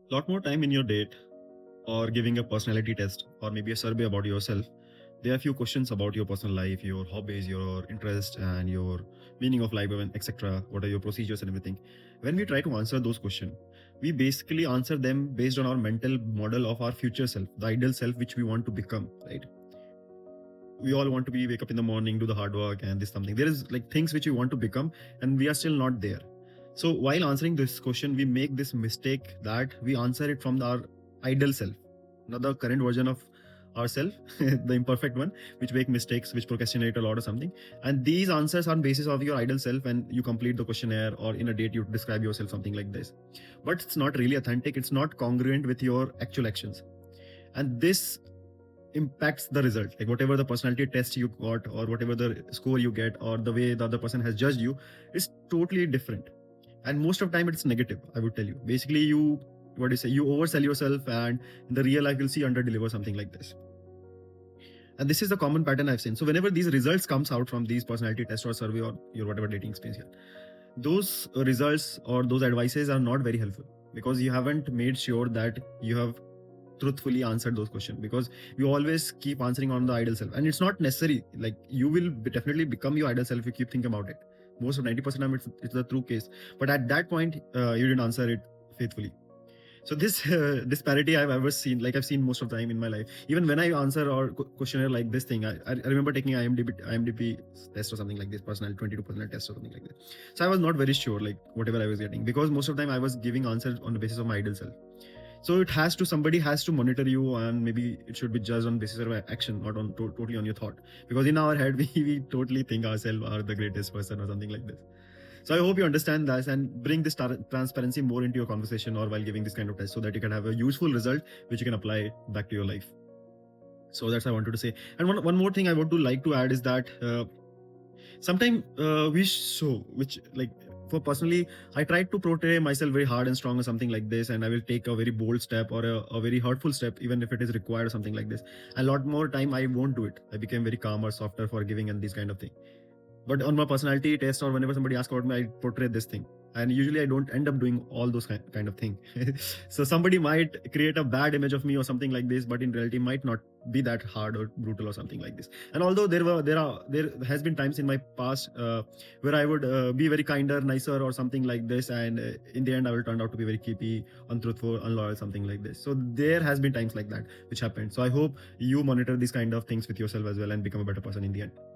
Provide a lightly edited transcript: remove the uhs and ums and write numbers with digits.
Lot more time in your date or giving a personality test or maybe a survey about yourself. There are few questions about your personal life, your hobbies, your interest, and your meaning of life, and etc. What are your procedures and everything? When we try to answer those questions, we basically answer them based on our mental model of our future self, the ideal self which we want to become, right? We all want to be wake up in the morning, do the hard work, and this something. There is like things which we want to become, and we are still not there. So while answering this question, we make this mistake that we answer it from our ideal self, not the current version of ourself, the imperfect one, which make mistakes, which procrastinate a lot or something. And these answers are on basis of your ideal self, and you complete the questionnaire or in a date you describe yourself something like this. But it's not really authentic. It's not congruent with your actual actions, and this impacts the result. Like whatever the personality test you got or whatever the score you get or the way the other person has judged you is totally different, and most of the time it's negative, I would tell you. Basically, you, what do you say, you oversell yourself, and in the real life you'll see under deliver, something like this. And this is the common pattern I've seen. So whenever these results comes out from these personality test or survey or your whatever dating experience here, those results or those advices are not very helpful, because you haven't made sure that you have truthfully answered those questions, because you always keep answering on the ideal self, and it's not necessary. Like you will definitely become your ideal self if you keep thinking about it. Most of 90% of it's the true case, but at that point you didn't answer it faithfully. So this disparity I've ever seen, like I've seen most of the time in my life. Even when I answer or questionnaire like this thing, I remember taking IMDb test or something like this, personality 22 personality test or something like that. So I was not very sure like whatever I was getting, because most of the time I was giving answers on the basis of my ideal self. So it has to, somebody has to monitor you, and maybe it should be judged on basis of action, not on totally on your thought, because in our head we totally think ourselves are the greatest person or something like this. So I hope you understand that and bring this transparency more into your conversation or while giving this kind of test, so that you can have a useful result which you can apply back to your life. So that's what I wanted to say. And one more thing I want to like to add is that sometimes we show which like, for personally, I tried to portray myself very hard and strong or something like this, and I will take a very bold step or a very hurtful step even if it is required or something like this. A lot more time I won't do it. I became very calm or softer, forgiving, and this kind of thing. But on my personality test or whenever somebody asks about me, I portray this thing, and usually I don't end up doing all those kind of thing. So somebody might create a bad image of me or something like this, but in reality might not be that hard or brutal or something like this. And although there has been times in my past where I would be very kinder, nicer or something like this, and in the end I will turn out to be very keepy, untruthful, unloyal, something like this. So there has been times like that which happened. So I hope you monitor these kind of things with yourself as well and become a better person in the end.